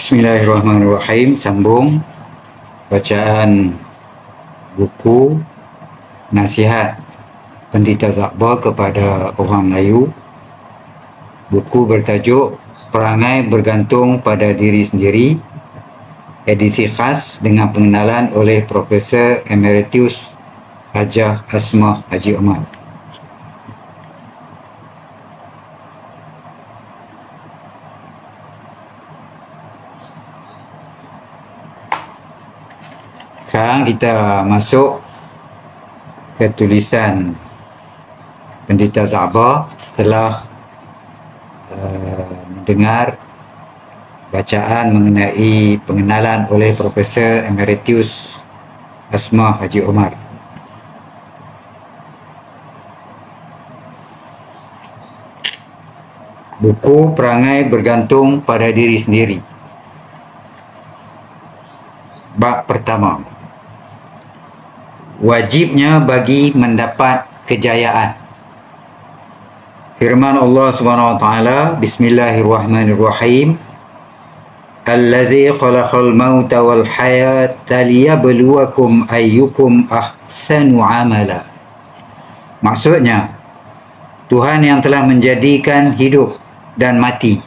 Bismillahirrahmanirrahim. Sambung bacaan buku Nasihat Pendeta Zakbar kepada orang Melayu. Buku bertajuk Perangai Bergantung pada Diri Sendiri, edisi khas dengan pengenalan oleh Profesor Emeritus Hajah Asmah Haji Omar. Sekarang kita masuk ke tulisan Pendeta Zakbar setelah mendengar bacaan mengenai pengenalan oleh Profesor Emeritus Asmah Haji Omar. Buku Perangai Bergantung pada Diri Sendiri. Bab pertama. Wajibnya bagi mendapat kejayaan. Firman Allah Subhanahu wa taala, Bismillahirrahmanirrahim. Allazi khalaqal mauta wal hayata liyabluwakum ayyukum ahsanu amala. Maksudnya, Tuhan yang telah menjadikan hidup dan mati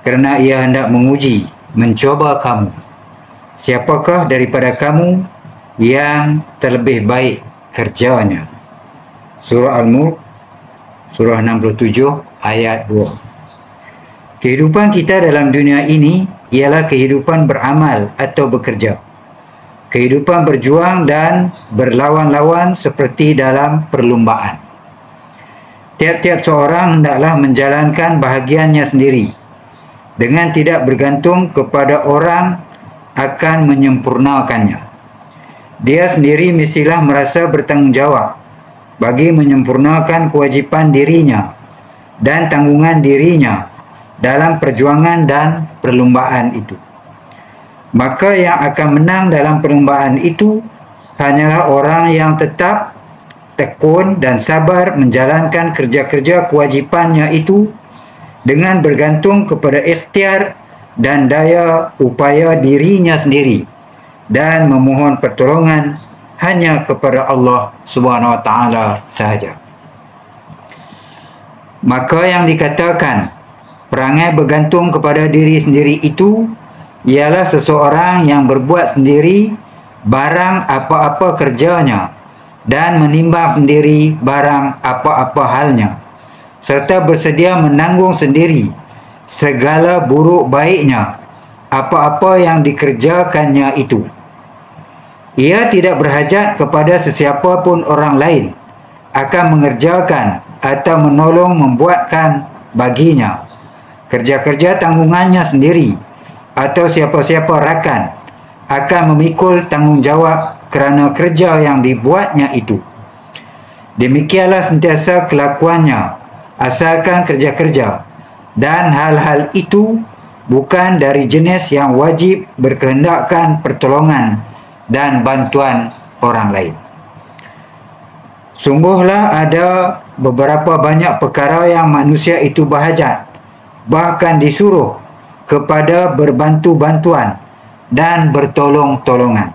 kerana Ia hendak menguji, mencoba kamu, siapakah daripada kamu yang terlebih baik kerjanya. Surah Al-Mulk, surah 67 ayat 2. Kehidupan kita dalam dunia ini ialah kehidupan beramal atau bekerja. Kehidupan berjuang dan berlawan-lawan seperti dalam perlumbaan. Tiap-tiap seorang hendaklah menjalankan bahagiannya sendiri dengan tidak bergantung kepada orang akan menyempurnakannya. Dia sendiri mestilah merasa bertanggungjawab bagi menyempurnakan kewajipan dirinya dan tanggungan dirinya dalam perjuangan dan perlumbaan itu. Maka yang akan menang dalam perlumbaan itu hanyalah orang yang tetap tekun dan sabar menjalankan kerja-kerja kewajipannya itu dengan bergantung kepada ikhtiar dan daya upaya dirinya sendiri dan memohon pertolongan hanya kepada Allah Subhanahu wa taala sahaja. Maka yang dikatakan perangai bergantung kepada diri sendiri itu ialah seseorang yang berbuat sendiri barang apa-apa kerjanya dan menimbang sendiri barang apa-apa halnya, serta bersedia menanggung sendiri segala buruk baiknya apa-apa yang dikerjakannya itu. Ia tidak berhajat kepada sesiapa pun orang lain akan mengerjakan atau menolong membuatkan baginya kerja-kerja tanggungannya sendiri, atau siapa-siapa rakan akan memikul tanggungjawab kerana kerja yang dibuatnya itu. Demikianlah sentiasa kelakuannya asalkan kerja-kerja, dan hal-hal itu bukan dari jenis yang wajib berkehendakkan pertolongan dan bantuan orang lain. Sungguhlah ada beberapa banyak perkara yang manusia itu berhajat, bahkan disuruh kepada berbantu-bantuan dan bertolong-tolongan.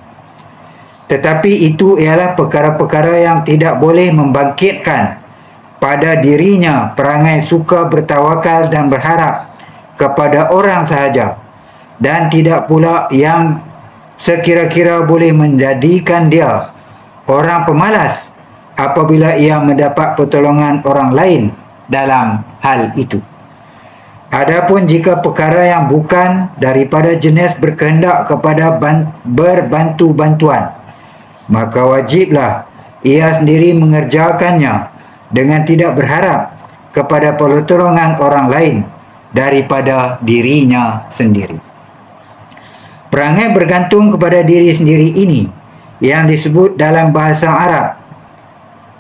Tetapi itu ialah perkara-perkara yang tidak boleh membangkitkan pada dirinya perangai suka bertawakal dan berharap kepada orang sahaja, dan tidak pula yang sekira-kira boleh menjadikan dia orang pemalas apabila ia mendapat pertolongan orang lain dalam hal itu. Adapun jika perkara yang bukan daripada jenis berkehendak kepada berbantu-bantuan, maka wajiblah ia sendiri mengerjakannya dengan tidak berharap kepada pertolongan orang lain daripada dirinya sendiri. Perangai bergantung kepada diri sendiri ini yang disebut dalam bahasa Arab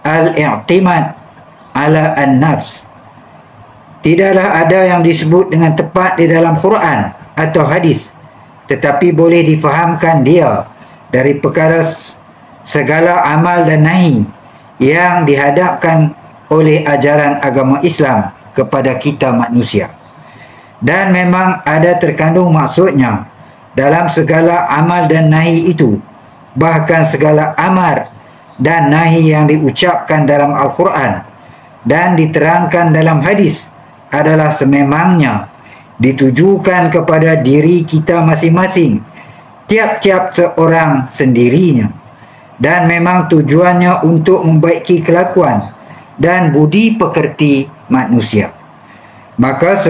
al-i'timad ala an-nafs. Tidaklah ada yang disebut dengan tepat di dalam Quran atau hadis, tetapi boleh difahamkan dia dari perkara segala amal dan nahi yang dihadapkan oleh ajaran agama Islam kepada kita manusia. Dan memang ada terkandung maksudnya dalam segala amal dan nahi itu. Bahkan segala amar dan nahi yang diucapkan dalam Al-Quran dan diterangkan dalam hadis adalah sememangnya ditujukan kepada diri kita masing-masing, tiap-tiap seorang sendirinya, dan memang tujuannya untuk membaiki kelakuan dan budi pekerti manusia. Maka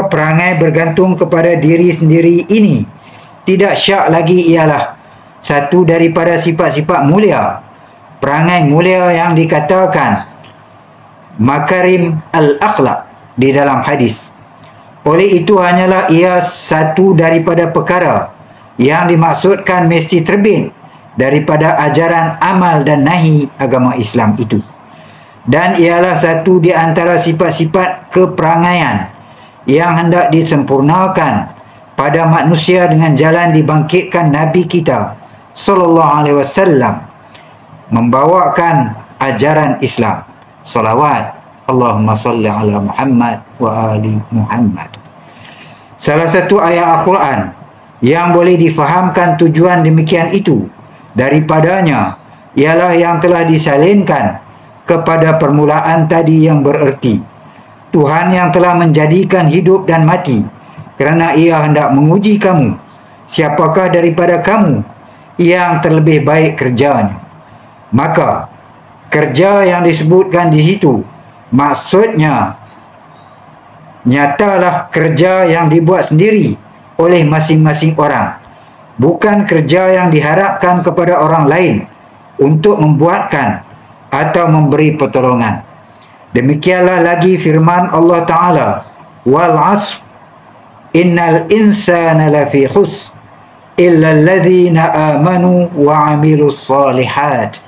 perangai bergantung kepada diri sendiri ini tidak syak lagi ialah satu daripada sifat-sifat mulia, perangai mulia yang dikatakan makarim al-akhlaq di dalam hadis. Oleh itu hanyalah ia satu daripada perkara yang dimaksudkan mesti terbit daripada ajaran amal dan nahi agama Islam itu. Dan ialah satu di antara sifat-sifat keperangaian yang hendak disempurnakan pada manusia dengan jalan dibangkitkan Nabi kita sallallahu alaihi wasallam membawakan ajaran Islam. Salawat Allahumma salli ala Muhammad wa ali Muhammad. Salah satu ayat Al-Quran yang boleh difahamkan tujuan demikian itu daripadanya ialah yang telah disalinkan kepada permulaan tadi yang bererti Tuhan yang telah menjadikan hidup dan mati kerana ia hendak menguji kamu, siapakah daripada kamu yang terlebih baik kerjanya. Maka kerja yang disebutkan di situ maksudnya nyatalah kerja yang dibuat sendiri oleh masing-masing orang, bukan kerja yang diharapkan kepada orang lain untuk membuatkan atau memberi pertolongan. Demikianlah lagi firman Allah Ta'ala, wal 'asr innal insana lafi khusr illa allazina amanu wa 'amilus solihat.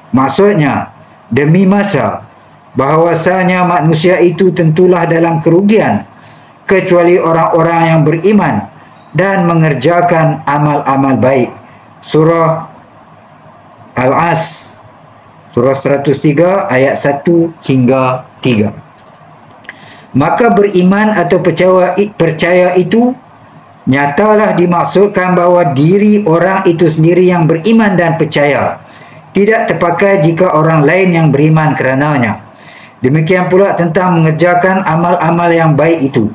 Maksudnya, demi masa, bahawasanya manusia itu tentulah dalam kerugian kecuali orang-orang yang beriman dan mengerjakan amal-amal baik. Surah Al-Asr, surah 103 ayat 1 hingga 3. Maka beriman atau percaya itu nyatalah dimaksudkan bahawa diri orang itu sendiri yang beriman dan percaya, tidak terpakai jika orang lain yang beriman kerananya. Demikian pula tentang mengerjakan amal-amal yang baik itu.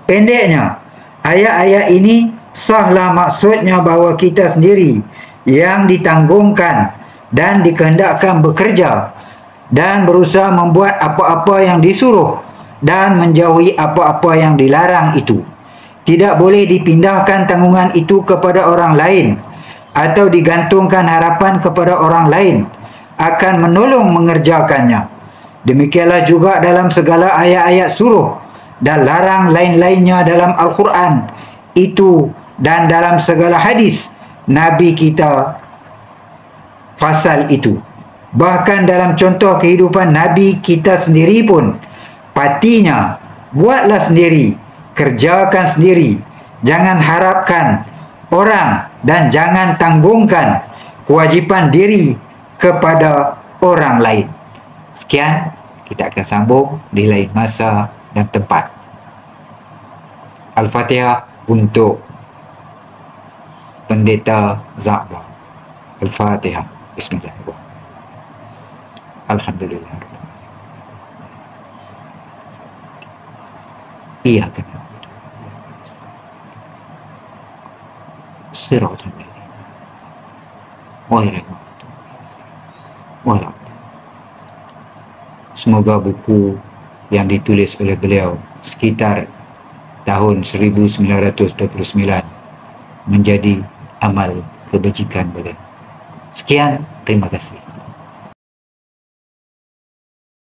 Pendeknya, ayat-ayat ini sahlah maksudnya bahawa kita sendiri yang ditanggungkan dan dikehendakkan bekerja dan berusaha membuat apa-apa yang disuruh dan menjauhi apa-apa yang dilarang itu. Tidak boleh dipindahkan tanggungan itu kepada orang lain atau digantungkan harapan kepada orang lain akan menolong mengerjakannya. Demikianlah juga dalam segala ayat-ayat suruh dan larang lain-lainnya dalam Al-Quran itu dan dalam segala hadis Nabi kita fasal itu. Bahkan dalam contoh kehidupan Nabi kita sendiri pun, patinya buatlah sendiri, kerjakan sendiri, jangan harapkan orang dan jangan tanggungkan kewajipan diri kepada orang lain. Sekian, kita akan sambung di lain masa dan tempat. Al-Fatihah untuk Pendeta Za'ba. Al-Fatihah. Bismillahirrahmanirrahim. Alhamdulillah. Iyyaka na'budu Siratal ladzina ghairil maghdubi 'alaihim. Semoga buku yang ditulis oleh beliau sekitar tahun 1929 menjadi amal kebajikan beliau. Sekian, terima kasih.